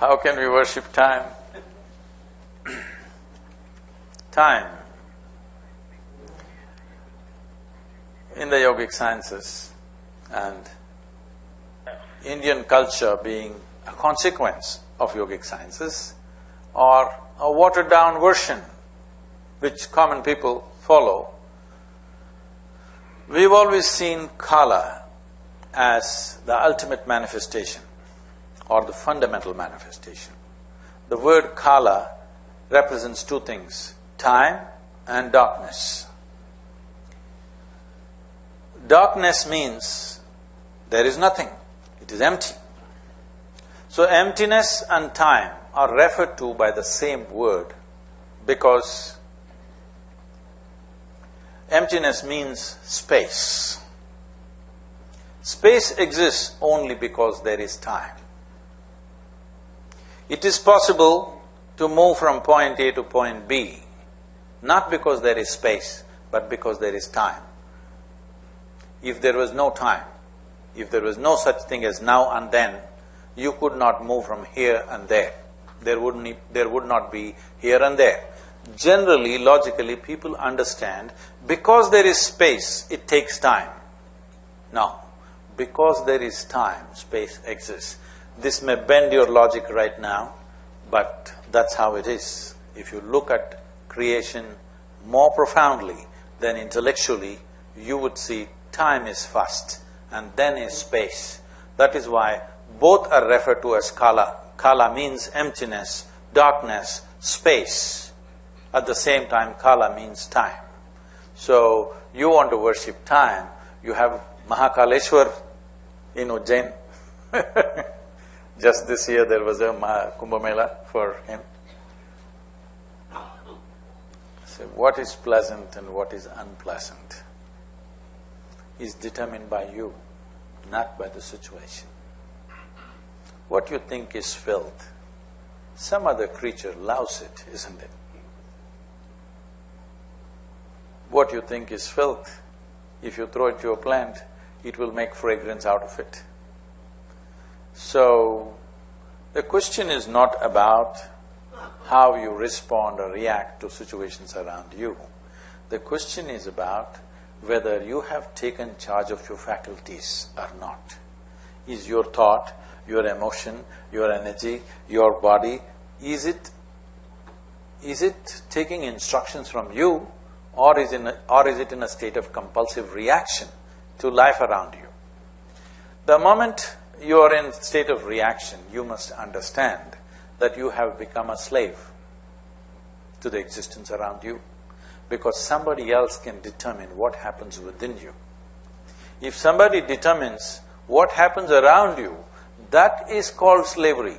How can we worship time? Time. In the yogic sciences and Indian culture being a consequence of yogic sciences or a watered-down version which common people follow, we've always seen Kala as the ultimate manifestation or the fundamental manifestation. The word Kala represents two things, time and darkness. Darkness means there is nothing, it is empty. So emptiness and time are referred to by the same word because emptiness means space. Space exists only because there is time. It is possible to move from point A to point B, not because there is space, but because there is time. If there was no time, if there was no such thing as now and then, you could not move from here and there. There would not be here and there. Generally, logically, people understand because there is space, it takes time. No, because there is time, space exists. This may bend your logic right now, but that's how it is. If you look at creation more profoundly than intellectually, you would see time is first and then is space. That is why both are referred to as Kala. Kala means emptiness, darkness, space. At the same time, Kala means time. So, you want to worship time, you have Mahakaleshwar in Ujjain. Just this year there was a Kumbh Mela for him. So, what is pleasant and what is unpleasant is determined by you, not by the situation. What you think is filth, some other creature loves it, isn't it? What you think is filth, if you throw it to a plant, it will make fragrance out of it. So, the question is not about how you respond or react to situations around you. The question is about whether you have taken charge of your faculties or not. Is your thought, your emotion, your energy, your body, is it taking instructions from you or is it in a state of compulsive reaction to life around you? The moment you are in state of reaction, you must understand that you have become a slave to the existence around you, because somebody else can determine what happens within you. If somebody determines what happens around you, that is called slavery.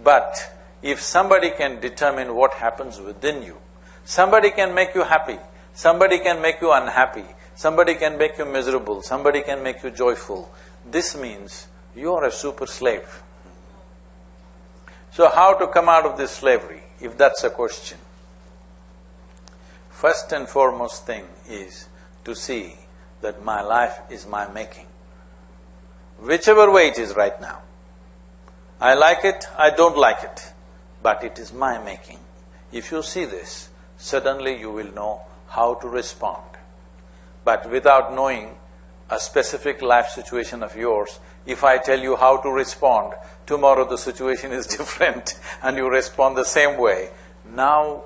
But if somebody can determine what happens within you, somebody can make you happy, somebody can make you unhappy, somebody can make you miserable, somebody can make you joyful, this means you are a super slave. So how to come out of this slavery, if that's a question? First and foremost thing is to see that my life is my making, whichever way it is right now. I like it, I don't like it, but it is my making. If you see this, suddenly you will know how to respond. But without knowing a specific life situation of yours, if I tell you how to respond, tomorrow the situation is different and you respond the same way. Now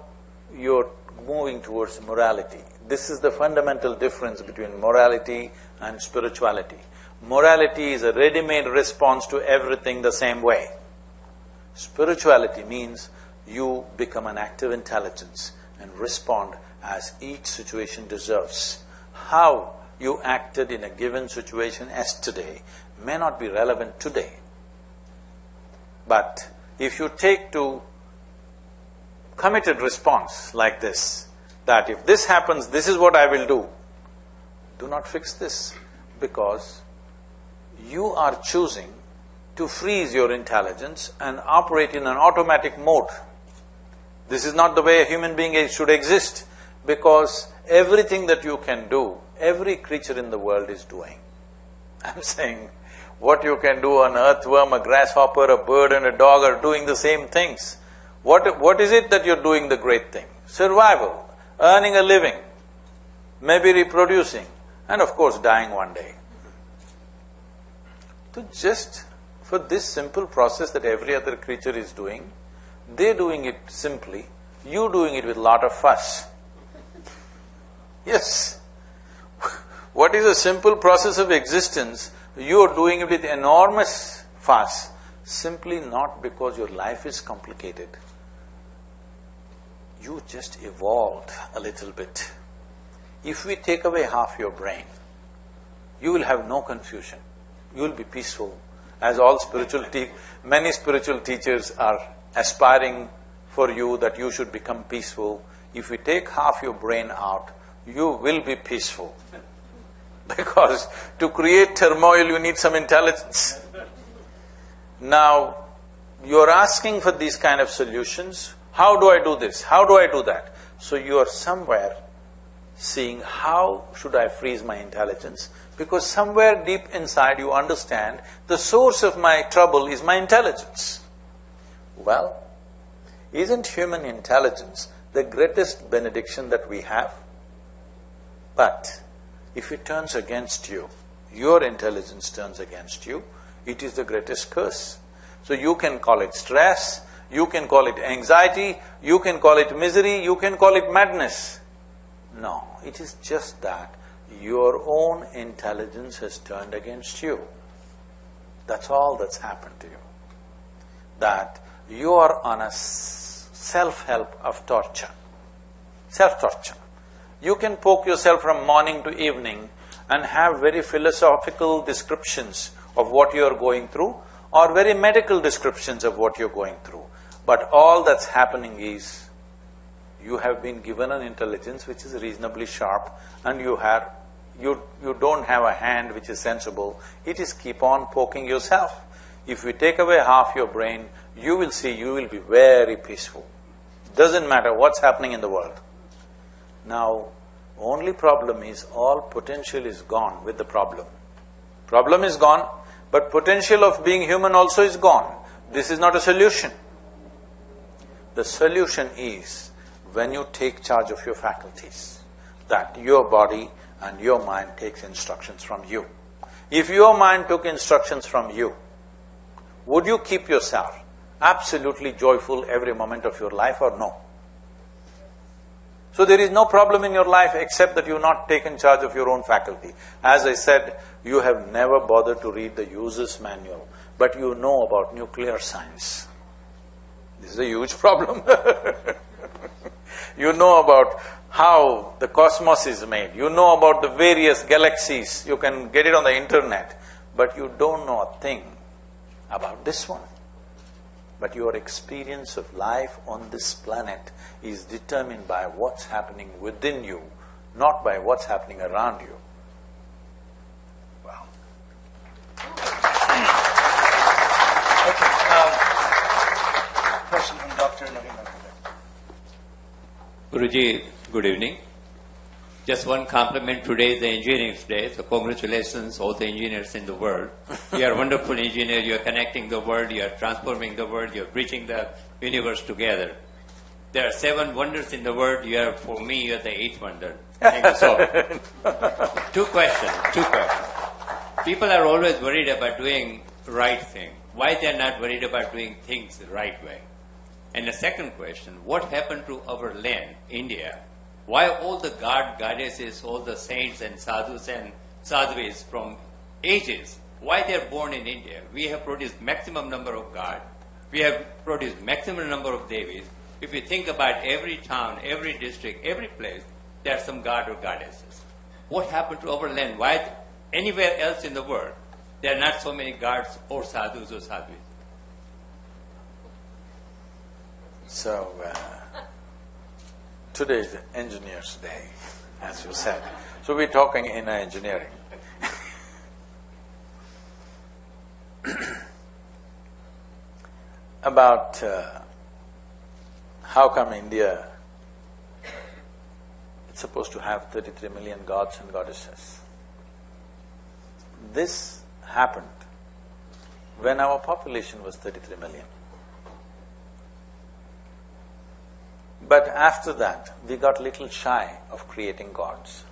you're moving towards morality. This is the fundamental difference between morality and spirituality. Morality is a ready-made response to everything the same way. Spirituality means you become an active intelligence and respond as each situation deserves. How you acted in a given situation yesterday may not be relevant today. But if you take to committed response like this, that if this happens, this is what I will do not fix this, because you are choosing to freeze your intelligence and operate in an automatic mode. This is not the way a human being should exist, because everything that you can do, every creature in the world is doing. I'm saying, what you can do, an earthworm, a grasshopper, a bird and a dog are doing the same things. What is it that you're doing the great thing? Survival, earning a living, maybe reproducing, and of course dying one day. So just for this simple process that every other creature is doing, they're doing it simply, you doing it with a lot of fuss. Yes. What is a simple process of existence, you're doing it with enormous fuss, simply not because your life is complicated. You just evolved a little bit. If we take away half your brain, you will have no confusion, you will be peaceful. As all many spiritual teachers are aspiring for you that you should become peaceful. If we take half your brain out, you will be peaceful. Because to create turmoil, you need some intelligence. Now, you're asking for these kind of solutions. How do I do this? How do I do that? So you are somewhere seeing, how should I freeze my intelligence? Because somewhere deep inside you understand, the source of my trouble is my intelligence. Well, isn't human intelligence the greatest benediction that we have? But if it turns against you, your intelligence turns against you, it is the greatest curse. So you can call it stress, you can call it anxiety, you can call it misery, you can call it madness. No, it is just that your own intelligence has turned against you. That's all that's happened to you. That you are on a self-help of torture, self-torture. You can poke yourself from morning to evening and have very philosophical descriptions of what you are going through or very medical descriptions of what you're going through. But all that's happening is, you have been given an intelligence which is reasonably sharp and you don't have a hand which is sensible, it is keep on poking yourself. If we take away half your brain, you will see you will be very peaceful. Doesn't matter what's happening in the world. Now, only problem is all potential is gone with the problem. Problem is gone, but potential of being human also is gone. This is not a solution. The solution is when you take charge of your faculties, that your body and your mind takes instructions from you. If your mind took instructions from you, would you keep yourself absolutely joyful every moment of your life or no? So there is no problem in your life except that you've not taken charge of your own faculty. As I said, you have never bothered to read the user's manual, but you know about nuclear science. This is a huge problem. You know about how the cosmos is made, you know about the various galaxies, you can get it on the internet, but you don't know a thing about this one. But your experience of life on this planet is determined by what's happening within you, not by what's happening around you. Wow. Okay, question from Dr. Naveen. Guruji, good evening. Just one compliment, today is the Engineering Day, so congratulations all the engineers in the world. You are wonderful engineers, you are connecting the world, you are transforming the world, you are bridging the universe together. There are 7 wonders in the world, for me, you are the 8th wonder. Thank you so much. Two questions. People are always worried about doing right thing. Why they are not worried about doing things the right way? And the second question, what happened to our land, India? Why all the goddesses, all the saints and sadhus and sadhvis from ages, why they are born in India? We have produced maximum number of gods. We have produced maximum number of devis. If you think about every town, every district, every place, there are some god or goddesses. What happened to our land? Why anywhere else in the world, there are not so many gods or sadhus or sadhvis? So, today is Engineers' Day, as you said. So we're talking inner engineering. About how come India is supposed to have 33 million gods and goddesses. This happened when our population was 33 million. But after that, we got little shy of creating gods.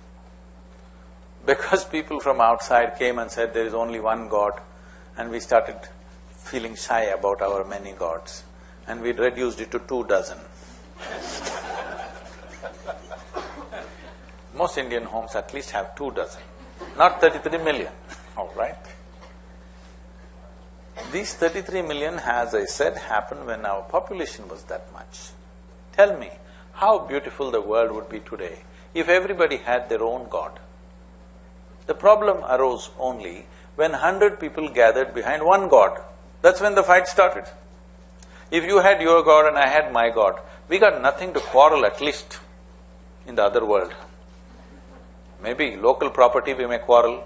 Because people from outside came and said there is only one God, and we started feeling shy about our many gods, and we reduced it to 24. Most Indian homes at least have 24, not 33 million, all right? These 33 million, as I said, happened when our population was that much. Tell me, how beautiful the world would be today if everybody had their own God. The problem arose only when 100 people gathered behind one God. That's when the fight started. If you had your God and I had my God, we got nothing to quarrel at least in the other world. Maybe local property we may quarrel,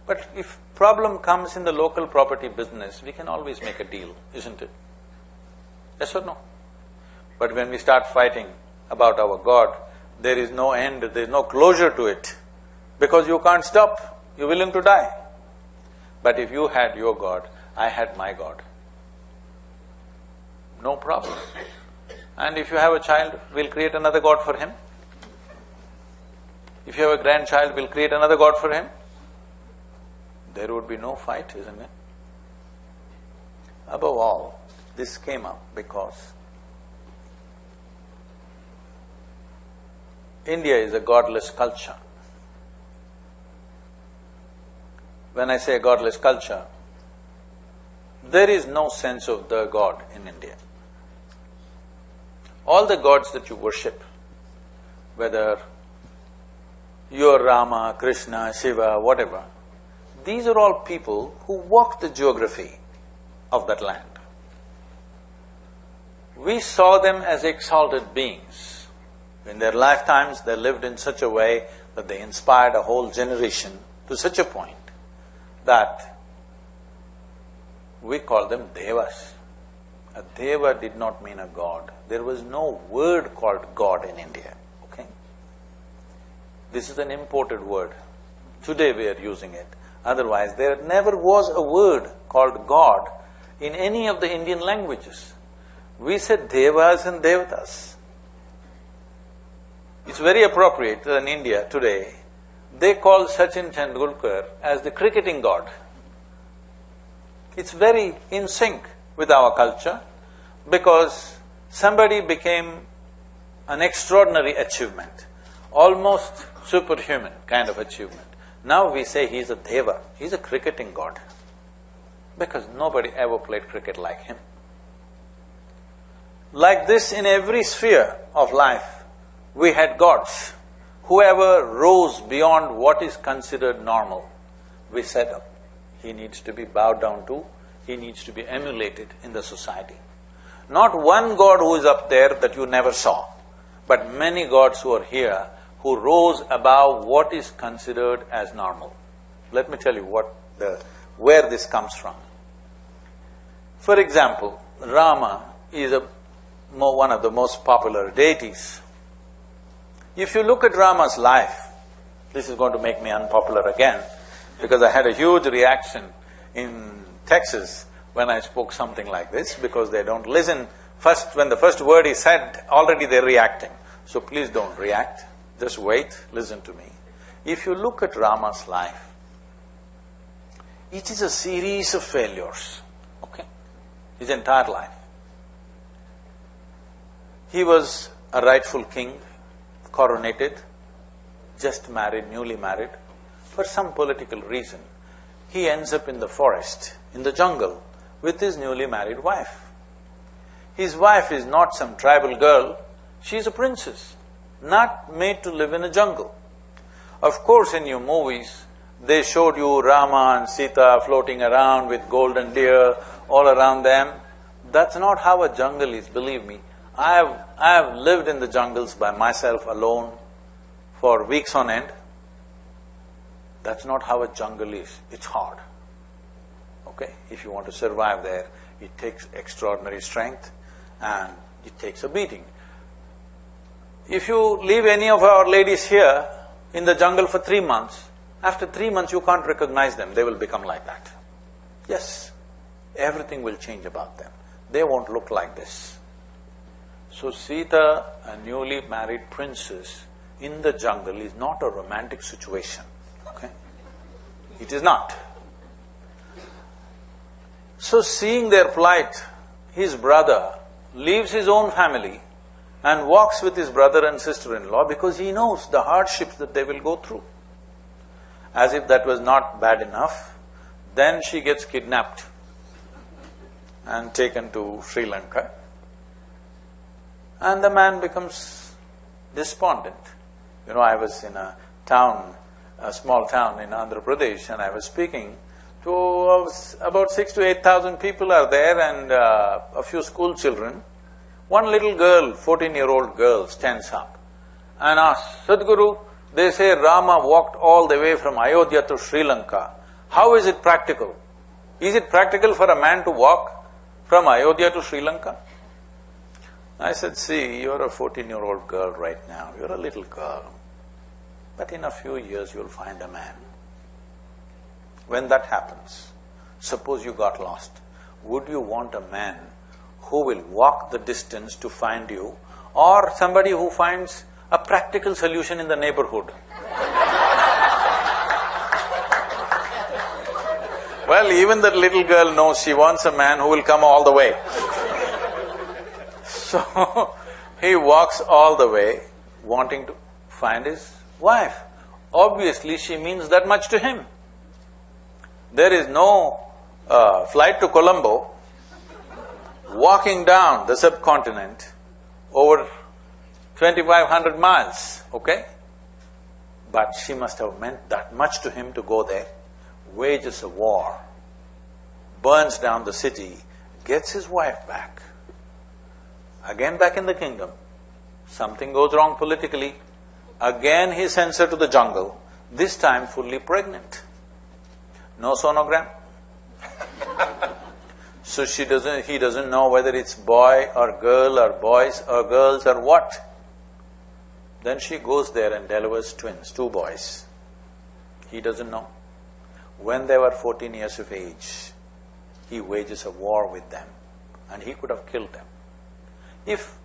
but if problem comes in the local property business, we can always make a deal, isn't it? Yes or no? But when we start fighting about our God, there is no end, there is no closure to it, because you can't stop, you're willing to die. But if you had your God, I had my God, no problem. And if you have a child, we'll create another God for him. If you have a grandchild, we'll create another God for him. There would be no fight, isn't it? Above all, this came up because India is a godless culture. When I say godless culture, there is no sense of the God in India. All the gods that you worship, whether you're Rama, Krishna, Shiva, whatever, these are all people who walked the geography of that land. We saw them as exalted beings. In their lifetimes, they lived in such a way that they inspired a whole generation to such a point that we call them devas. A deva did not mean a god. There was no word called God in India, okay? This is an imported word. Today we are using it. Otherwise, there never was a word called God in any of the Indian languages. We said devas and devatas. It's very appropriate that in India today, they call Sachin Tendulkar as the cricketing god. It's very in sync with our culture, because somebody became an extraordinary achievement, almost superhuman kind of achievement. Now we say he's a deva, he's a cricketing god, because nobody ever played cricket like him. Like this, in every sphere of life, we had gods. Whoever rose beyond what is considered normal, we said, he needs to be bowed down to, he needs to be emulated in the society. Not one god who is up there that you never saw, but many gods who are here who rose above what is considered as normal. Let me tell you where this comes from. For example, Rama is one of the most popular deities. If you look at Rama's life, this is going to make me unpopular again, because I had a huge reaction in Texas when I spoke something like this, because they don't listen. First, when the first word is said, already they're reacting. So please don't react, just wait, listen to me. If you look at Rama's life, it is a series of failures, okay? His entire life. He was a rightful king, coronated, just married, newly married. For some political reason, he ends up in the forest, in the jungle, with his newly married wife. His wife is not some tribal girl, she's a princess, not made to live in a jungle. Of course, in your movies, they showed you Rama and Sita floating around with golden deer all around them. That's not how a jungle is, believe me. I have lived in the jungles by myself alone for weeks on end. That's not how a jungle is, it's hard. Okay? If you want to survive there, it takes extraordinary strength and it takes a beating. If you leave any of our ladies here in the jungle for 3 months, after 3 months you can't recognize them, they will become like that. Yes, everything will change about them. They won't look like this. So Sita, a newly married princess in the jungle, is not a romantic situation, okay? It is not. So seeing their plight, his brother leaves his own family and walks with his brother and sister-in-law because he knows the hardships that they will go through. As if that was not bad enough, then she gets kidnapped and taken to Sri Lanka, and the man becomes despondent. You know, I was in a town, a small town in Andhra Pradesh, and I was speaking to about 6,000 to 8,000 people are there and a few school children. One little girl, 14-year-old girl, stands up and asks, Sadhguru, they say Rama walked all the way from Ayodhya to Sri Lanka. How is it practical? Is it practical for a man to walk from Ayodhya to Sri Lanka? I said, see, you're a 14-year-old girl right now, you're a little girl, but in a few years you'll find a man. When that happens, suppose you got lost, would you want a man who will walk the distance to find you, or somebody who finds a practical solution in the neighborhood? Well, even that little girl knows she wants a man who will come all the way. So, he walks all the way, wanting to find his wife. Obviously, she means that much to him. There is no flight to Colombo, walking down the subcontinent over 2,500 miles, okay? But she must have meant that much to him to go there, wages a war, burns down the city, gets his wife back. Again back in the kingdom, something goes wrong politically, again he sends her to the jungle, this time fully pregnant. No sonogram. So he doesn't know whether it's boy or girl or boys or girls or what. Then she goes there and delivers twins, 2 boys. He doesn't know. When they were 14 years of age, he wages a war with them, and he could have killed them. If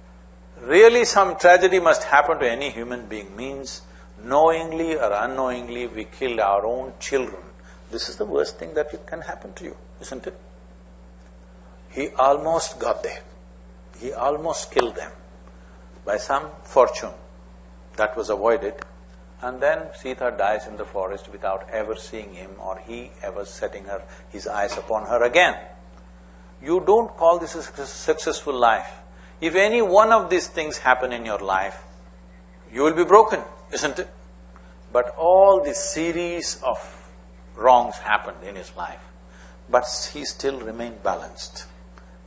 really some tragedy must happen to any human being, means knowingly or unknowingly we killed our own children, this is the worst thing that can happen to you, isn't it? He almost got there. He almost killed them. By some fortune, that was avoided, and then Sita dies in the forest without ever seeing him or he ever setting his eyes upon her again. You don't call this a successful life. If any one of these things happen in your life, you will be broken, isn't it? But all this series of wrongs happened in his life, but he still remained balanced,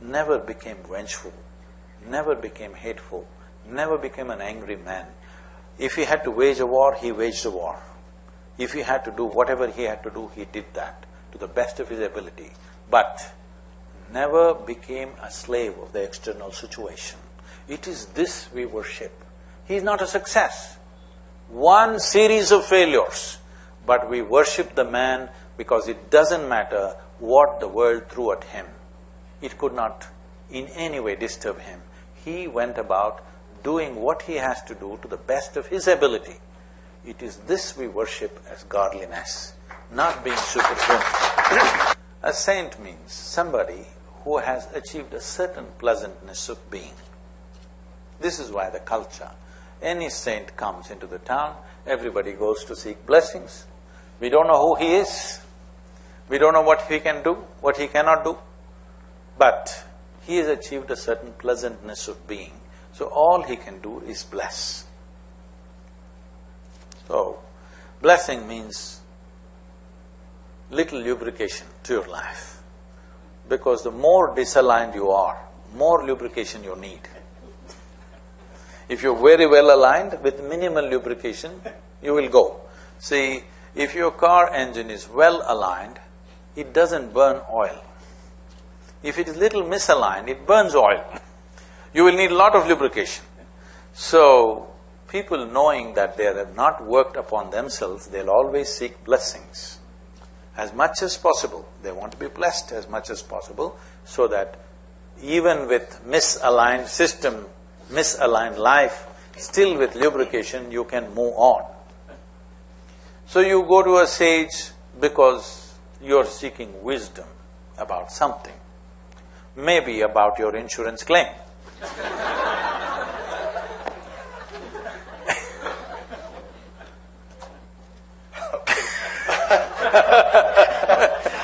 never became vengeful, never became hateful, never became an angry man. If he had to wage a war, he waged a war. If he had to do whatever he had to do, he did that to the best of his ability, but never became a slave of the external situation. It is this we worship. He is not a success, one series of failures, but we worship the man because it doesn't matter what the world threw at him. It could not in any way disturb him. He went about doing what he has to do to the best of his ability. It is this we worship as godliness, not being superhuman. A saint means somebody who has achieved a certain pleasantness of being. This is why the culture, any saint comes into the town, everybody goes to seek blessings. We don't know who he is, we don't know what he can do, what he cannot do, but he has achieved a certain pleasantness of being. So all he can do is bless. So, blessing means little lubrication to your life, because the more disaligned you are, more lubrication you need. If you're very well aligned, with minimal lubrication, you will go. See, if your car engine is well aligned, it doesn't burn oil. If it is little misaligned, it burns oil. You will need a lot of lubrication. So, people knowing that they have not worked upon themselves, they'll always seek blessings. as much as possible. They want to be blessed as much as possible, so that even with misaligned system, misaligned life, still with lubrication you can move on. So you go to a sage because you're seeking wisdom about something, maybe about your insurance claim.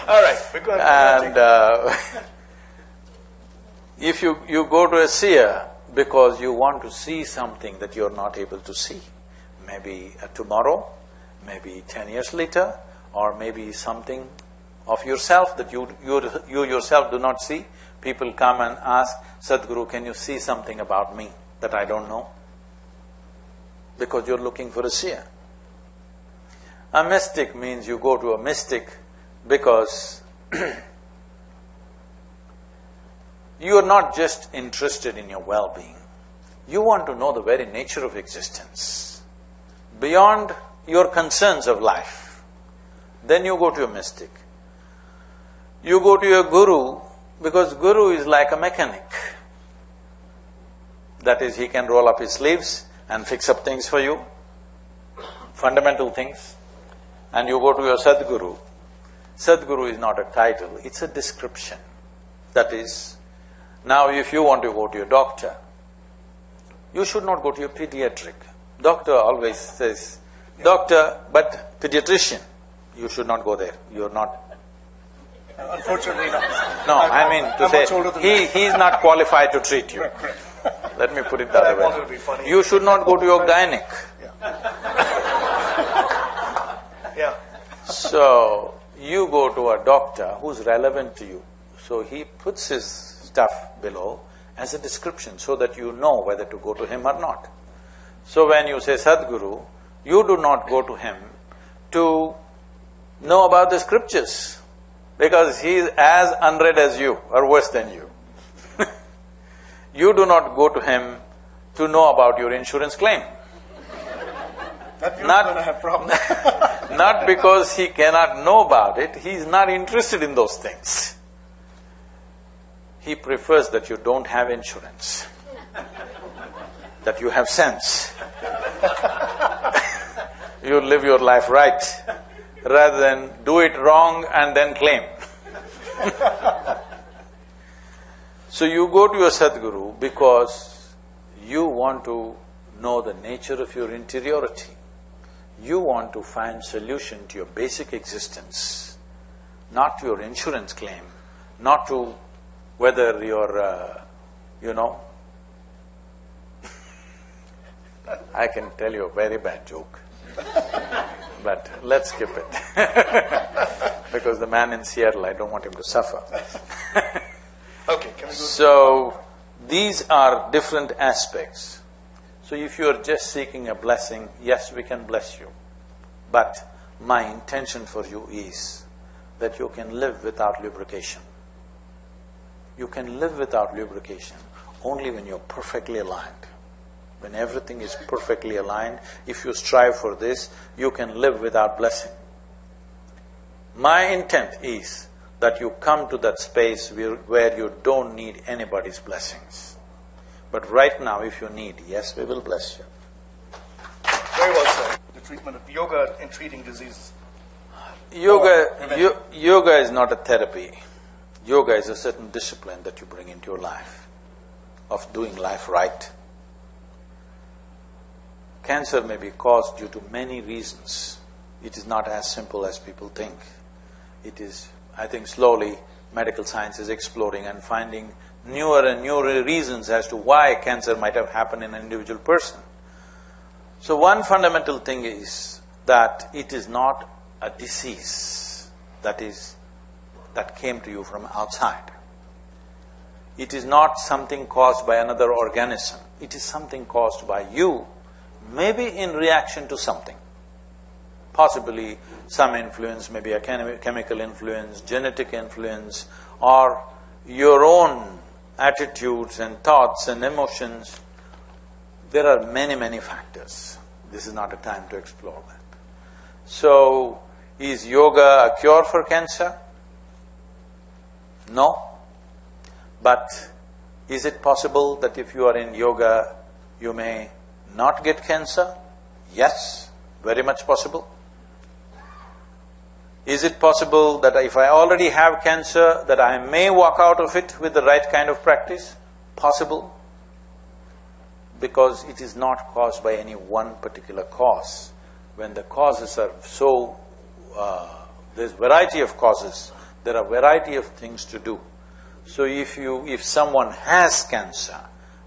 All right, we're going to… And if you go to a seer because you want to see something that you're not able to see, maybe tomorrow, maybe 10 years later, or maybe something of yourself that you yourself do not see. People come and ask, Sadhguru, can you see something about me that I don't know? Because you're looking for a seer. A mystic means you go to a mystic because you are not just interested in your well-being. You want to know the very nature of existence, beyond your concerns of life. Then you go to a mystic. You go to your guru because guru is like a mechanic. That is, he can roll up his sleeves and fix up things for you, fundamental things. And you go to your Sadhguru. Sadhguru is not a title, it's a description. That is, now if you want to go to your doctor, you should not go to your pediatric. Doctor always says, doctor, but pediatrician, you should not go there, you're not… Unfortunately not. No, I mean to I'm much older than say, he's not qualified to treat you. Correct. Let me put it the other I wanted to be way. funny. You should not go to your gynaec. Yeah. So, you go to a doctor who's relevant to you. So he puts his stuff below as a description so that you know whether to go to him or not. So when you say Sadhguru, you do not go to him to know about the scriptures, because he is as unread as you or worse than you. You do not go to him to know about your insurance claim. That you're going to have problems. Not because he cannot know about it, he is not interested in those things. He prefers that you don't have insurance, that you have sense. You live your life right, rather than do it wrong and then claim. So you go to your Sadhguru because you want to know the nature of your interiority. You want to find solution to your basic existence, not to your insurance claim, not to whether you're, I can tell you a very bad joke, but let's skip it. Because the man in Seattle, I don't want him to suffer. Okay, can we go… So, these are different aspects. So if you are just seeking a blessing, yes, we can bless you. But my intention for you is that you can live without lubrication. You can live without lubrication only when you're perfectly aligned. When everything is perfectly aligned, if you strive for this, you can live without blessing. My intent is that you come to that space where you don't need anybody's blessings. But right now, if you need, yes, we will bless you. Very well said. The treatment of yoga in treating diseases. Yoga is not a therapy. Yoga is a certain discipline that you bring into your life, of doing life right. Cancer may be caused due to many reasons. It is not as simple as people think. It is, I think, slowly medical science is exploring and finding newer and newer reasons as to why cancer might have happened in an individual person. So one fundamental thing is that it is not a disease that came to you from outside. It is not something caused by another organism. It is something caused by you, maybe in reaction to something. Possibly some influence, maybe a chemical influence, genetic influence, or your own attitudes and thoughts and emotions. There are many, many factors. This is not a time to explore that. So, Is yoga a cure for cancer? No. But is it possible that if you are in yoga, you may not get cancer? Yes, very much possible. Is it possible that if I already have cancer, that I may walk out of it with the right kind of practice? Possible. Because it is not caused by any one particular cause. When the causes are so… there's variety of causes, there are variety of things to do. So if someone has cancer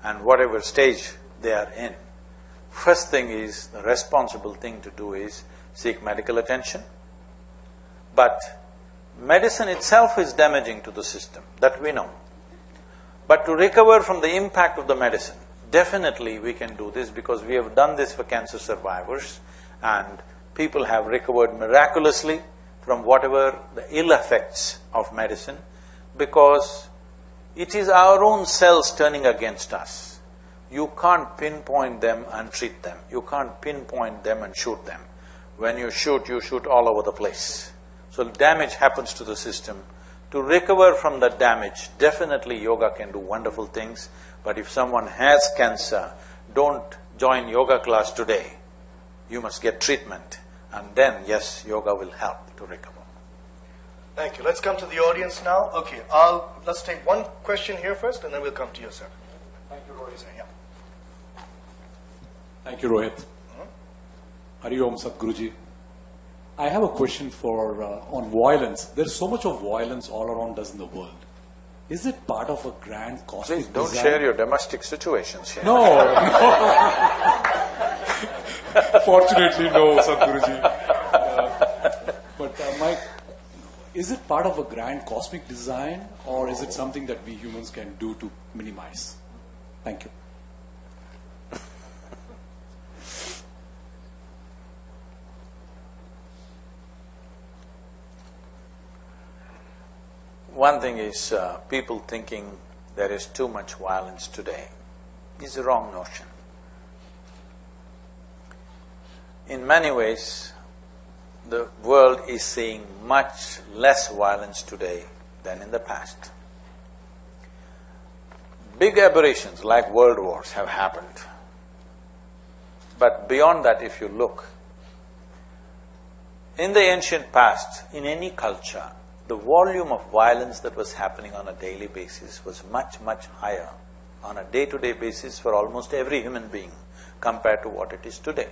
and whatever stage they are in, first thing is, the responsible thing to do is seek medical attention. But medicine itself is damaging to the system, that we know. But to recover from the impact of the medicine, definitely we can do this because we have done this for cancer survivors and people have recovered miraculously from whatever the ill effects of medicine, because it is our own cells turning against us. You can't pinpoint them and treat them. You can't pinpoint them and shoot them. When you shoot all over the place. So damage happens to the system. To recover from that damage, definitely yoga can do wonderful things. But if someone has cancer, don't join yoga class today. You must get treatment, and then, yes, yoga will help to recover. Thank you. Let's come to the audience now. Okay, let's take one question here first, and then we'll come to you, sir. Thank you, Rohit. Yeah. Thank you, Rohit. Hari Om Sadhguruji. I have a question for on violence. There's so much of violence all around us in the world. Is it part of a grand cosmic Please don't design? share your domestic situations here. No, no. Fortunately, no, Sadhguruji. Is it part of a grand cosmic design, or is it something that we humans can do to minimize? Thank you. One thing is, people thinking there is too much violence today is a wrong notion. In many ways, the world is seeing much less violence today than in the past. Big aberrations like world wars have happened. But beyond that, if you look, in the ancient past, in any culture, the volume of violence that was happening on a daily basis was much, much higher on a day-to-day basis for almost every human being compared to what it is today.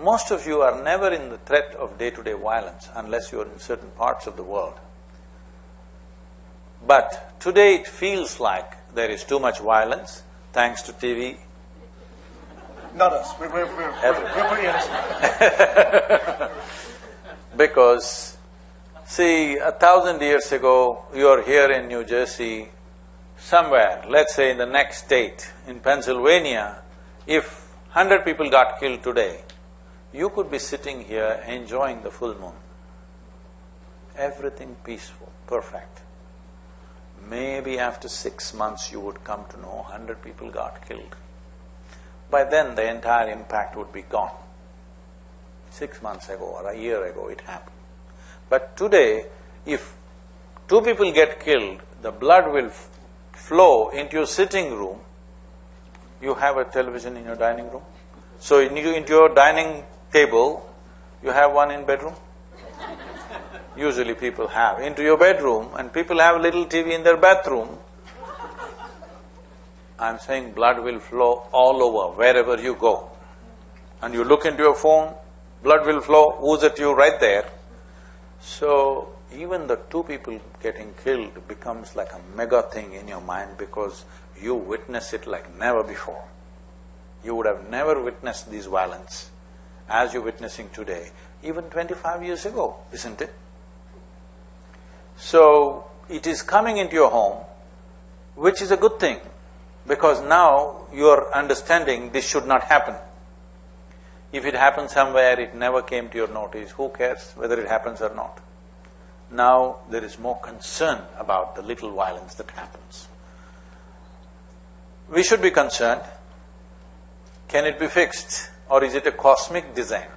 Most of you are never in the threat of day-to-day violence unless you are in certain parts of the world. But today it feels like there is too much violence, thanks to TV. Not us. We're pretty innocent. Because, see, 1,000 years ago, you are here in New Jersey, somewhere, let's say in the next state, in Pennsylvania, if 100 people got killed today, you could be sitting here enjoying the full moon. Everything peaceful, perfect. Maybe after 6 months you would come to know 100 people got killed. By then the entire impact would be gone. 6 months ago or a year ago it happened. But today, if 2 people get killed, the blood will flow into your sitting room. You have a television in your dining room? So into your dining table, you have one in bedroom? Usually people have. Into your bedroom, and people have a little TV in their bathroom. I'm saying blood will flow all over, wherever you go. And you look into your phone, blood will flow, ooze at you right there. So, even the 2 people getting killed becomes like a mega thing in your mind because you witness it like never before. You would have never witnessed this violence as you're witnessing today, even 25 years ago, isn't it? So, it is coming into your home, which is a good thing, because now you're understanding this should not happen. If it happened somewhere, it never came to your notice, who cares whether it happens or not? Now there is more concern about the little violence that happens. We should be concerned. Can it be fixed, or is it a cosmic design?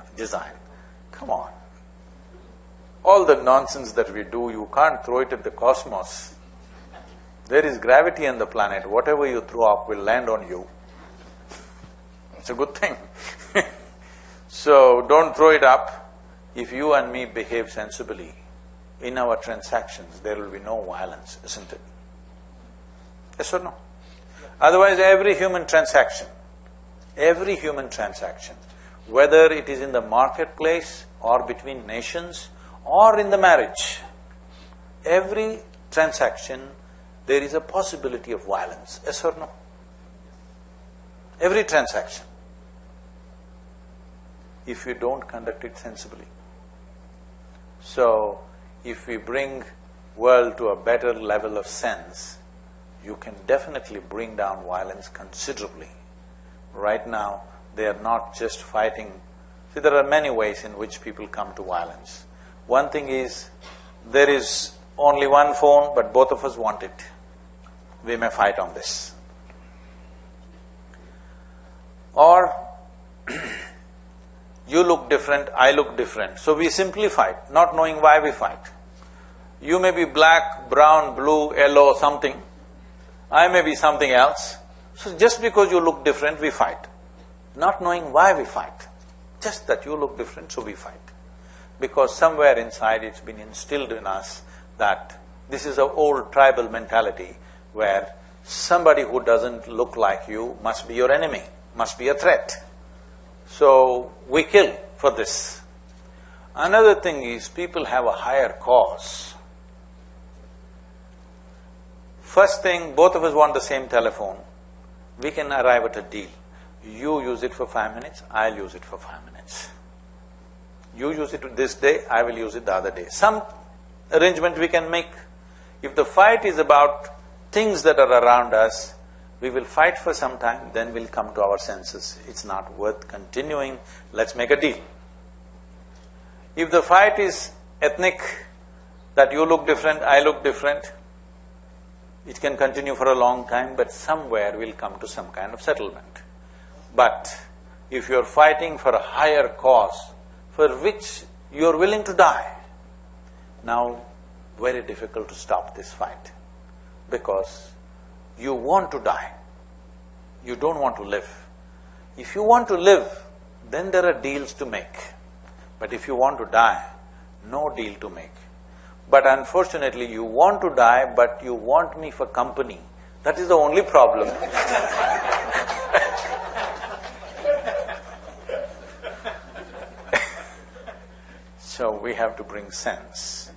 Come on. All the nonsense that we do, you can't throw it at the cosmos. There is gravity on the planet. Whatever you throw up will land on you. It's a good thing. So don't throw it up. If you and me behave sensibly, in our transactions there will be no violence, isn't it? Yes or no? Otherwise, every human transaction, whether it is in the marketplace or between nations or in the marriage, every transaction there is a possibility of violence, yes or no? Every transaction, if you don't conduct it sensibly. So, if we bring world to a better level of sense, you can definitely bring down violence considerably. Right now, they are not just fighting. See, there are many ways in which people come to violence. One thing is, there is only one phone, but both of us want it. We may fight on this. Or you look different, I look different, so we simply fight, not knowing why we fight. You may be black, brown, blue, yellow, something. I may be something else. So just because you look different, we fight. Not knowing why we fight. Just that you look different, so we fight. Because somewhere inside it's been instilled in us that this is an old tribal mentality where somebody who doesn't look like you must be your enemy, must be a threat. So we kill for this. Another thing is, people have a higher cause. First thing, both of us want the same telephone. We can arrive at a deal. You use it for 5 minutes, I'll use it for 5 minutes. You use it this day, I will use it the other day. Some arrangement we can make. If the fight is about things that are around us, we will fight for some time, then we'll come to our senses. It's not worth continuing, let's make a deal. If the fight is ethnic, that you look different, I look different, it can continue for a long time, but somewhere we'll come to some kind of settlement. But if you're fighting for a higher cause, for which you're willing to die, now very difficult to stop this fight, because you want to die, you don't want to live. If you want to live, then there are deals to make. But if you want to die, no deal to make. But unfortunately, you want to die, but you want me for company. That is the only problem. So we have to bring sense.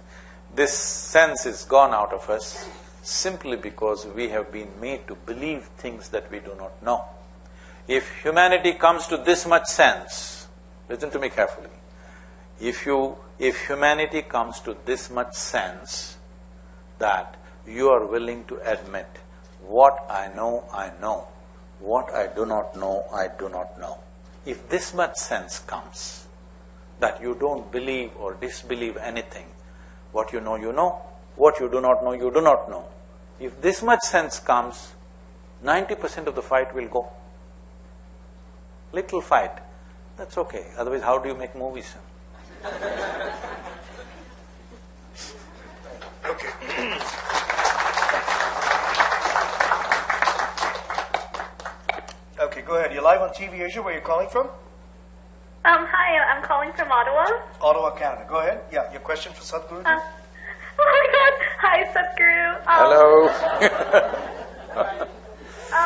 This sense is gone out of us simply because we have been made to believe things that we do not know. If humanity comes to this much sense, listen to me carefully, if humanity comes to this much sense that you are willing to admit, what I know, what I do not know, I do not know. If this much sense comes, that you don't believe or disbelieve anything, what you know, what you do not know, you do not know. If this much sense comes, 90% of the fight will go. Little fight, that's okay, otherwise how do you make movies? Okay. Okay, go ahead. You're live on TV Asia. Where are you calling from? Hi, I'm calling from Ottawa. Ottawa, Canada. Go ahead. Yeah, your question for Sadhguru? Oh my God! Hi, Sadhguru. Hello. I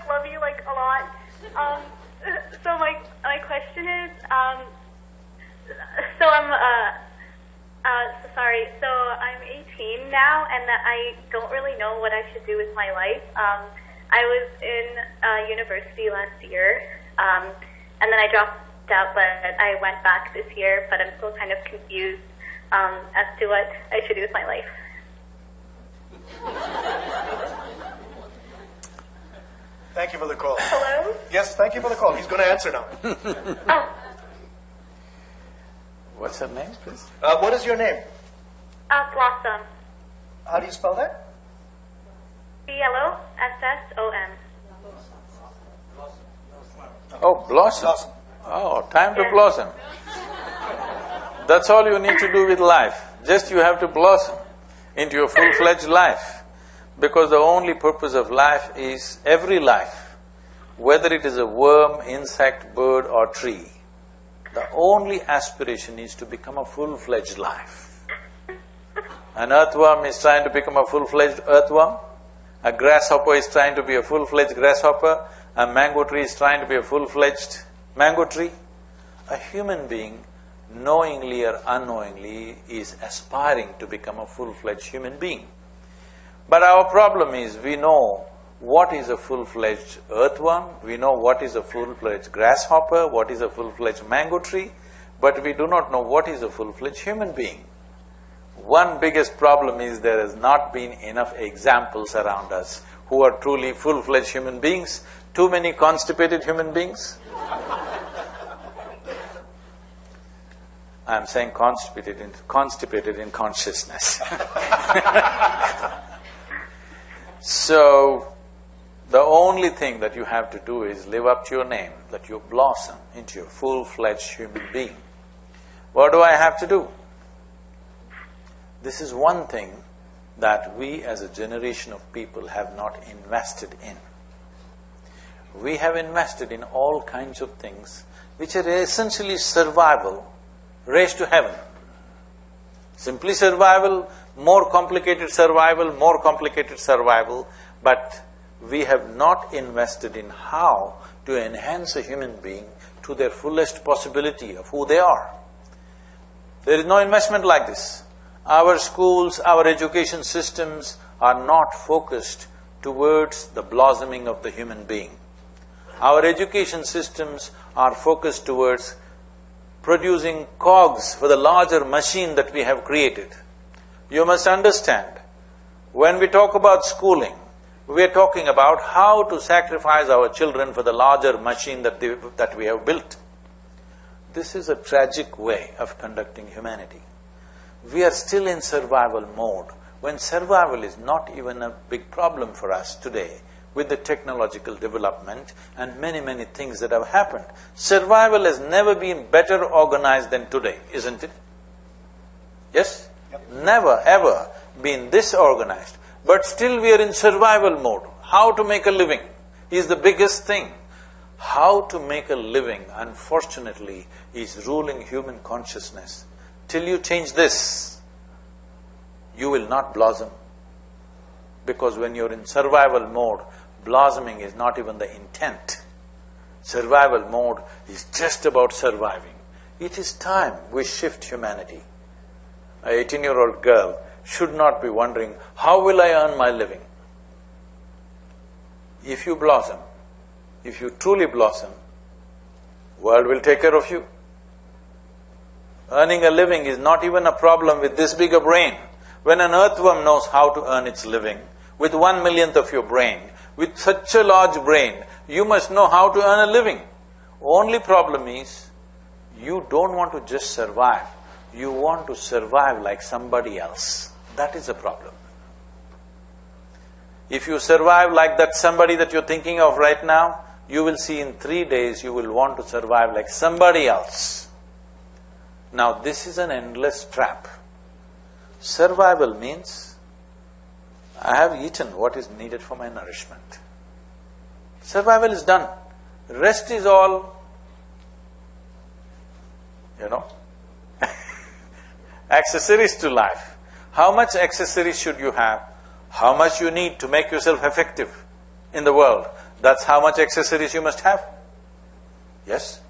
love you a lot. So my question is, so sorry. So I'm 18 now, and I don't really know what I should do with my life. I was in university last year, and then I dropped out, but I went back this year. But I'm still kind of confused as to what I should do with my life. Thank you for the call. Hello? Yes, thank you for the call. He's going to answer now. Oh. What's her name, please? What is your name? Blossom. How do you spell that? BLOSSOM. Oh, blossom. Blossom. Oh, time to Yes. blossom. That's all you need to do with life. Just you have to blossom into a full-fledged life. Because the only purpose of life is every life, whether it is a worm, insect, bird or tree, the only aspiration is to become a full-fledged life. An earthworm is trying to become a full-fledged earthworm, a grasshopper is trying to be a full-fledged grasshopper, a mango tree is trying to be a full-fledged mango tree. A human being, knowingly or unknowingly, is aspiring to become a full-fledged human being. But our problem is, we know what is a full-fledged earthworm, we know what is a full-fledged grasshopper, what is a full-fledged mango tree, but we do not know what is a full-fledged human being. One biggest problem is there has not been enough examples around us who are truly full-fledged human beings, too many constipated human beings. I'm saying constipated in consciousness. So, the only thing that you have to do is live up to your name, that you blossom into a full-fledged human being. What do I have to do? This is one thing that we as a generation of people have not invested in. We have invested in all kinds of things which are essentially survival raised to heaven. Simply survival, more complicated survival, but we have not invested in how to enhance a human being to their fullest possibility of who they are. There is no investment like this. Our schools, our education systems are not focused towards the blossoming of the human being. Our education systems are focused towards producing cogs for the larger machine that we have created. You must understand, when we talk about schooling, we are talking about how to sacrifice our children for the larger machine that we have built. This is a tragic way of conducting humanity. We are still in survival mode, when survival is not even a big problem for us today with the technological development and many things that have happened. Survival has never been better organized than today, isn't it? Yes? Yep. Never ever been this organized. But still we are in survival mode. How to make a living is the biggest thing. How to make a living, unfortunately, is ruling human consciousness. Till you change this, you will not blossom. Because when you're in survival mode, blossoming is not even the intent. Survival mode is just about surviving. It is time we shift humanity. An 18-year-old girl should not be wondering, how will I earn my living? If you blossom, if you truly blossom, world will take care of you. Earning a living is not even a problem with this big a brain. When an earthworm knows how to earn its living, with 1/1,000,000th of your brain, with such a large brain, you must know how to earn a living. Only problem is, you don't want to just survive, you want to survive like somebody else. That is a problem. If you survive like that somebody that you're thinking of right now, you will see in 3 days you will want to survive like somebody else. Now this is an endless trap. Survival means, I have eaten what is needed for my nourishment. Survival is done. Rest is all, accessories to life. How much accessories should you have? How much you need to make yourself effective in the world? That's how much accessories you must have. Yes?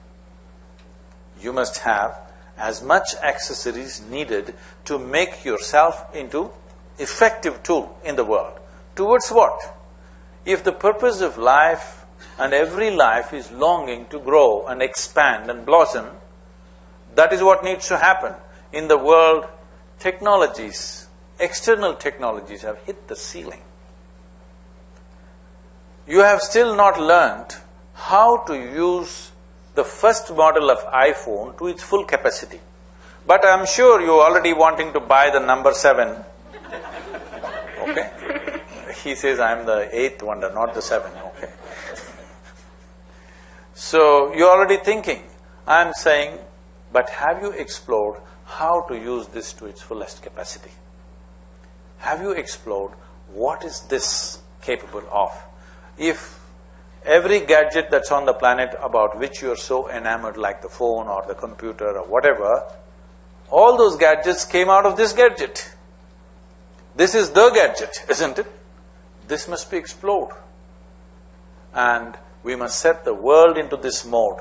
You must have as much accessories needed to make yourself into effective tool in the world. Towards what? If the purpose of life and every life is longing to grow and expand and blossom, that is what needs to happen. In the world, technologies, external technologies have hit the ceiling. You have still not learned how to use the first model of iPhone to its full capacity. But I'm sure you're already wanting to buy the number 7. Okay? He says, I'm the 8th wonder, not the 7, okay. So, you're already thinking. I'm saying, but have you explored how to use this to its fullest capacity? Have you explored what is this capable of? If every gadget that's on the planet about which you're so enamored, like the phone or the computer or whatever, all those gadgets came out of this gadget. This is the gadget, isn't it? This must be explored. And we must set the world into this mode.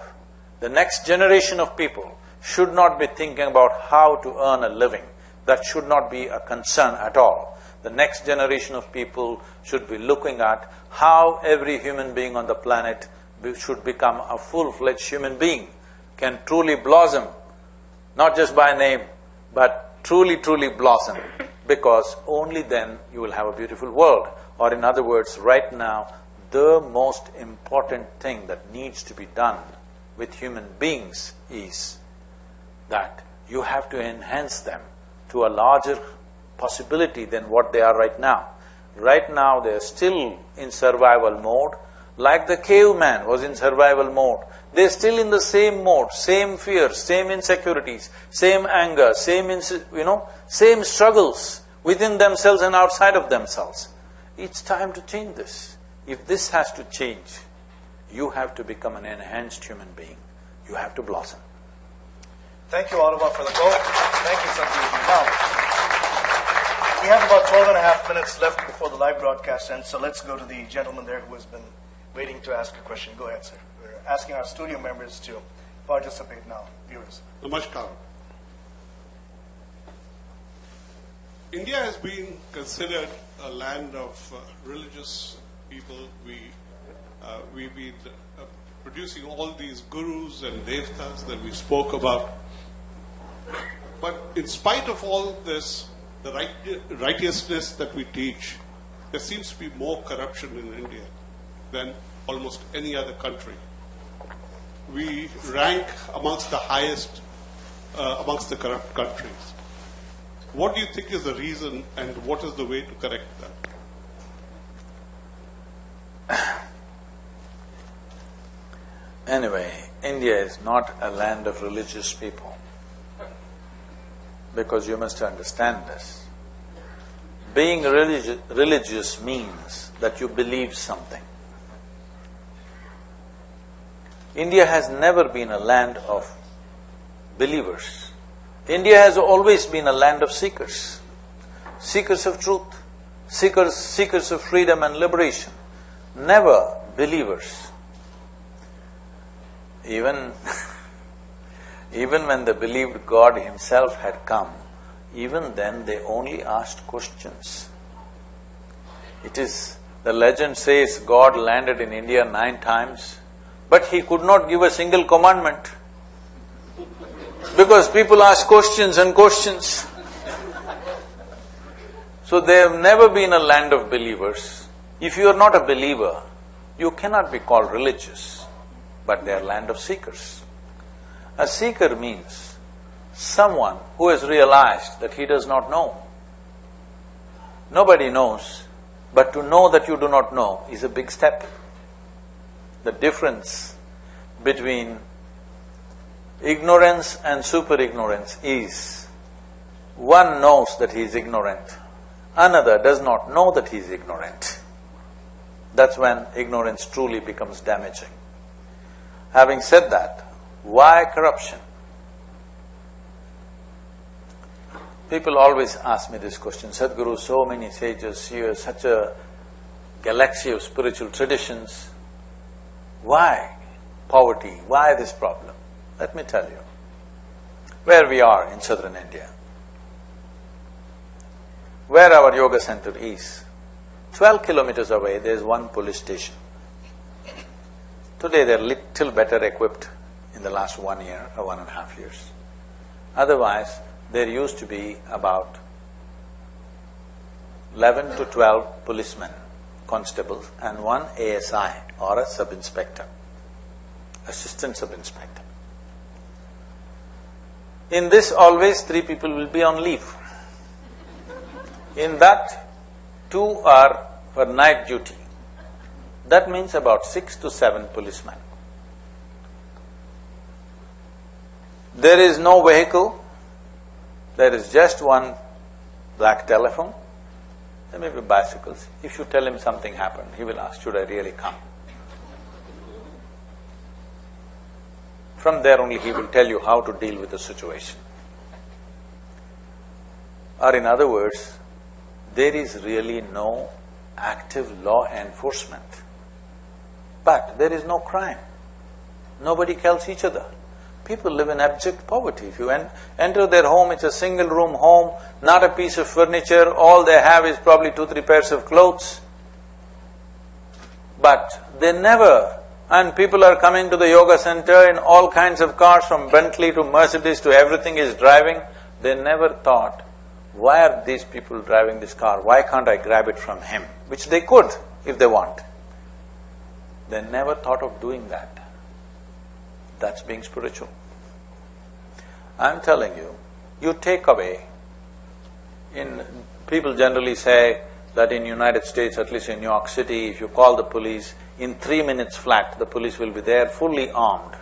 The next generation of people should not be thinking about how to earn a living. That should not be a concern at all. The next generation of people should be looking at how every human being on the planet should become a full-fledged human being, can truly blossom, not just by name, but truly blossom, because only then you will have a beautiful world. Or in other words, right now, the most important thing that needs to be done with human beings is that you have to enhance them to a larger possibility than what they are right now. Right now, they are still in survival mode, like the caveman was in survival mode. They're still in the same mode, same fears, same insecurities, same anger, same struggles within themselves and outside of themselves. It's time to change this. If this has to change, you have to become an enhanced human being. You have to blossom. Thank you, Oliver, for the quote. Thank you, Sadhguru. Now, we have about 12 and a half minutes left before the live broadcast ends, so let's go to the gentleman there who has been waiting to ask a question. Go ahead, sir. We're asking our studio members to participate now, viewers. Namaskar. India has been considered a land of religious people. We've been producing all these gurus and devtas that we spoke about. But in spite of all this, the righteousness that we teach, there seems to be more corruption in India than almost any other country. We rank amongst the highest amongst the corrupt countries. What do you think is the reason, and what is the way to correct that? Anyway, India is not a land of religious people, because you must understand this. Being religious means that you believe something. India has never been a land of believers. India has always been a land of seekers, seekers of truth, seekers of freedom and liberation, never believers. Even when the believed God himself had come, even then they only asked questions. The legend says God landed in India 9 times, but he could not give a single commandment, because people ask questions and questions. So they have never been a land of believers. If you are not a believer, you cannot be called religious, but they are land of seekers. A seeker means someone who has realized that he does not know. Nobody knows, but to know that you do not know is a big step. The difference between ignorance and super-ignorance is one knows that he is ignorant, another does not know that he is ignorant. That's when ignorance truly becomes damaging. Having said that, why corruption? People always ask me this question, Sadhguru, so many sages here, such a galaxy of spiritual traditions, why poverty, why this problem? Let me tell you, where we are in southern India, where our yoga center is, 12 kilometers away there is one police station. Today they're little better equipped in the last 1 year or 1.5 years. Otherwise, there used to be about 11 to 12 policemen, constables, and 1 ASI or a sub-inspector, assistant sub-inspector. In this, always 3 people will be on leave. In that, 2 are for night duty. That means about 6 to 7 policemen. There is no vehicle, there is just one black telephone, there may be bicycles. If you tell him something happened, he will ask, should I really come? From there only he will tell you how to deal with the situation. Or in other words, there is really no active law enforcement, but there is no crime. Nobody kills each other. People live in abject poverty. If you enter their home, it's a single-room home, not a piece of furniture, all they have is probably 2-3 pairs of clothes. But they never… And people are coming to the yoga center in all kinds of cars, from Bentley to Mercedes to everything is driving. They never thought, why are these people driving this car? Why can't I grab it from him? Which they could, if they want. They never thought of doing that. That's being spiritual. I'm telling you, you take away… People generally say that in United States, at least in New York City, if you call the police, in 3 minutes flat, the police will be there, fully armed,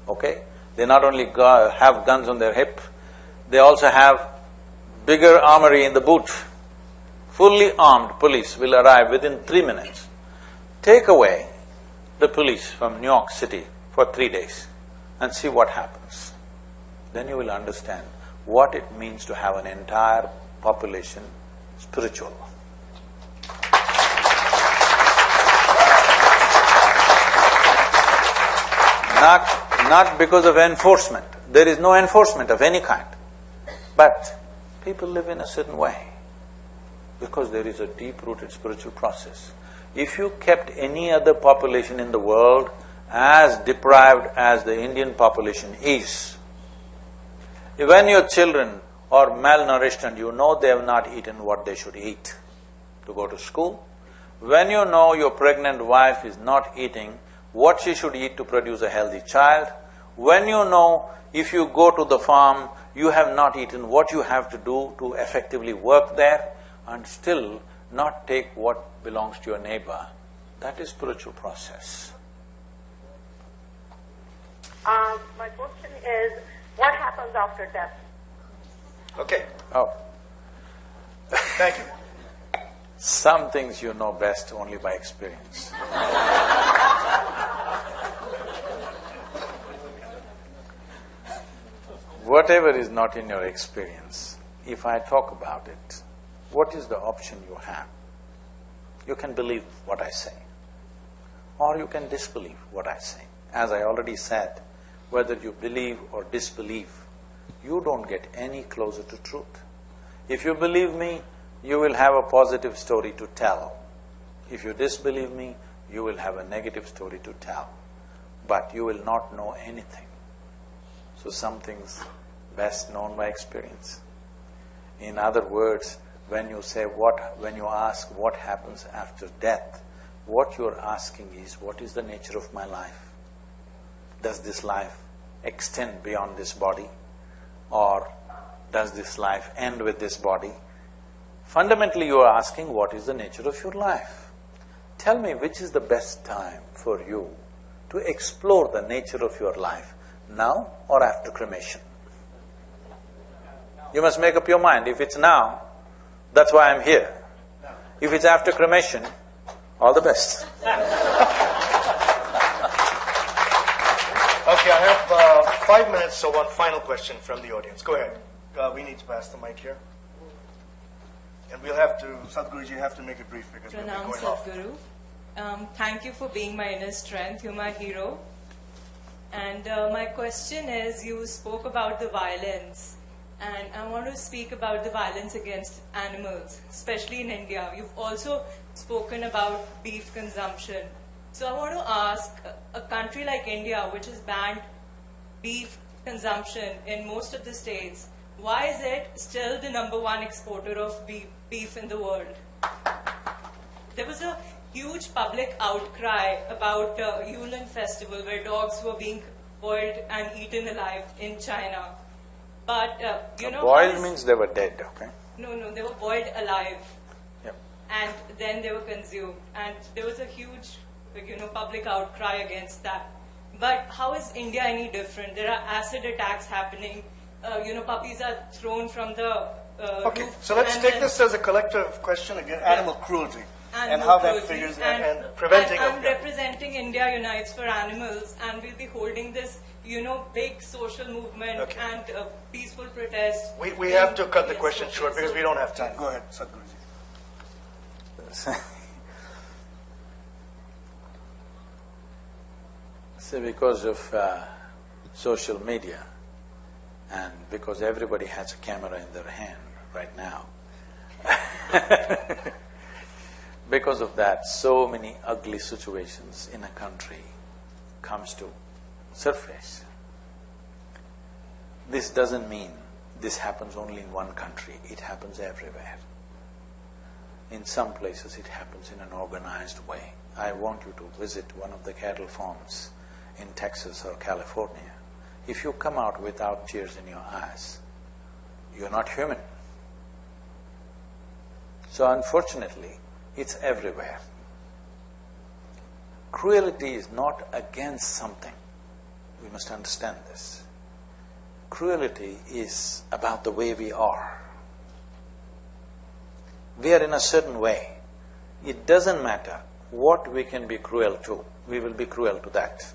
okay? They not only have guns on their hip, they also have bigger armory in the boot. Fully armed police will arrive within 3 minutes. Take away the police from New York City for 3 days and see what happens. Then you will understand what it means to have an entire population spiritual. Not because of enforcement. There is no enforcement of any kind. But people live in a certain way because there is a deep-rooted spiritual process. If you kept any other population in the world as deprived as the Indian population is, when your children are malnourished and you know they have not eaten what they should eat to go to school, when you know your pregnant wife is not eating what she should eat to produce a healthy child, when you know if you go to the farm, you have not eaten what you have to do to effectively work there and still not take what belongs to your neighbor, that is spiritual process. My question is, what happens after death? Okay, Oh, thank you. some things you know best only by experience. Whatever is not in your experience, if I talk about it, what is the option you have? You can believe what I say, or you can disbelieve what I say. As I already said, whether you believe or disbelieve, you don't get any closer to truth. If you believe me, you will have a positive story to tell. If you disbelieve me, you will have a negative story to tell. But you will not know anything. So some things best known by experience. In other words, when you ask what happens after death, what you're asking is, what is the nature of my life? Does this life extend beyond this body? Or does this life end with this body? Fundamentally, you are asking, what is the nature of your life? Tell me, which is the best time for you to explore the nature of your life, now or after cremation? You must make up your mind. If it's now, that's why I'm here. If it's after cremation, all the best. Okay, I have 5 minutes, so one final question from the audience. Go ahead. We need to pass the mic here. And we'll have to, Sadhguruji, you have to make it brief because we'll be Pranam going off. Sadhguru. Thank you for being my inner strength. You're my hero. And my question is, you spoke about the violence. And I want to speak about the violence against animals, especially in India. You've also spoken about beef consumption. So I want to ask, a country like India, which has banned beef consumption in most of the states, why is it still the #1 exporter of beef in the world? There was a huge public outcry about Yunnan festival where dogs were being boiled and eaten alive in China. But, you know… Boiled means they were dead, okay? No, they were boiled alive. Yep. And then they were consumed. And there was a huge, public outcry against that. But how is India any different? There are acid attacks happening. Puppies are thrown from the Okay, roof. so let's and take then- this as a collective question again, animal cruelty, and Animal how that cruelty. figures and preventing I'm of representing India Unites for Animals, and we'll be holding this, big social movement Okay. and peaceful protest. We have to cut the Yes, question okay, short because so- we don't have time. Go ahead, Sadhguruji. See, because of social media and because everybody has a camera in their hand right now, because of that, so many ugly situations in a country comes to surface. This doesn't mean this happens only in one country, it happens everywhere. In some places it happens in an organized way. I want you to visit one of the cattle farms in Texas or California. If you come out without tears in your eyes, you're not human. So unfortunately, it's everywhere. Cruelty is not against something. We must understand this. Cruelty is about the way we are. We are in a certain way. It doesn't matter what we can be cruel to, we will be cruel to that.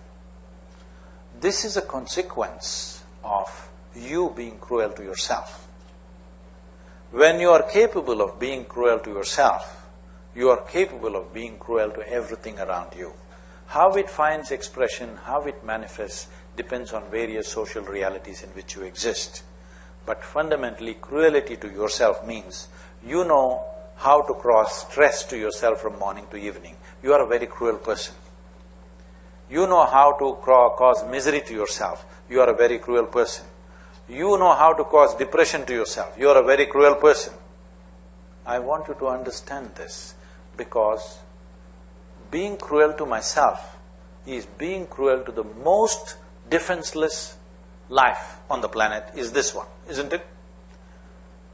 This is a consequence of you being cruel to yourself. When you are capable of being cruel to yourself, you are capable of being cruel to everything around you. How it finds expression, how it manifests, depends on various social realities in which you exist. But fundamentally, cruelty to yourself means you know how to cause stress to yourself from morning to evening. You are a very cruel person. You know how to cause misery to yourself. You are a very cruel person. You know how to cause depression to yourself. You are a very cruel person. I want you to understand this because being cruel to myself is being cruel to the most defenseless life on the planet is this one, isn't it?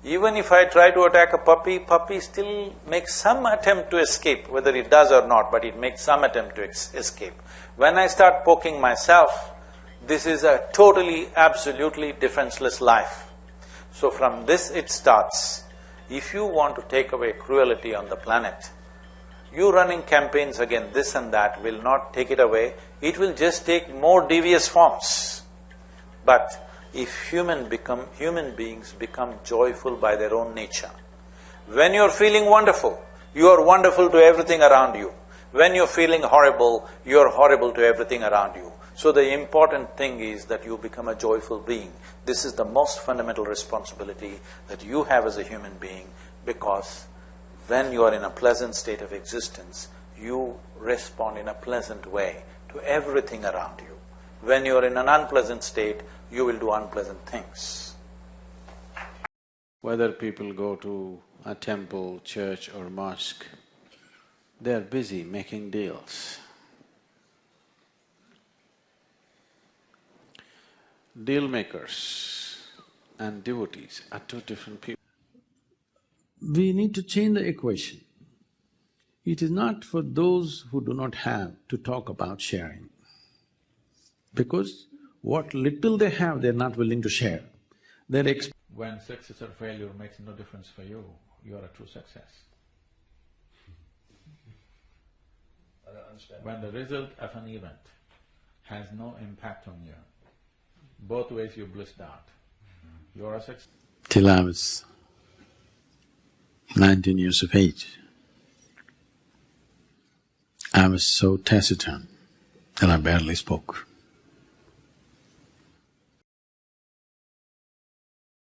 Even if I try to attack a puppy, puppy still makes some attempt to escape, whether it does or not, but it makes some attempt to escape. When I start poking myself, this is a totally, absolutely defenseless life. So from this it starts. If you want to take away cruelty on the planet, you running campaigns against this and that will not take it away, it will just take more devious forms. But if human beings become joyful by their own nature, when you're feeling wonderful, you are wonderful to everything around you. When you're feeling horrible, you're horrible to everything around you. So the important thing is that you become a joyful being. This is the most fundamental responsibility that you have as a human being, because when you are in a pleasant state of existence, you respond in a pleasant way to everything around you. When you are in an unpleasant state, you will do unpleasant things. Whether people go to a temple, church or mosque, they are busy making deals. Deal makers and devotees are two different people. We need to change the equation. It is not for those who do not have to talk about sharing, because what little they have, they're not willing to share. When success or failure makes no difference for you, you are a true success. I don't understand. When the result of an event has no impact on you, both ways you blissed out, you are a success. Till I was 19 years of age, I was so taciturn that I barely spoke.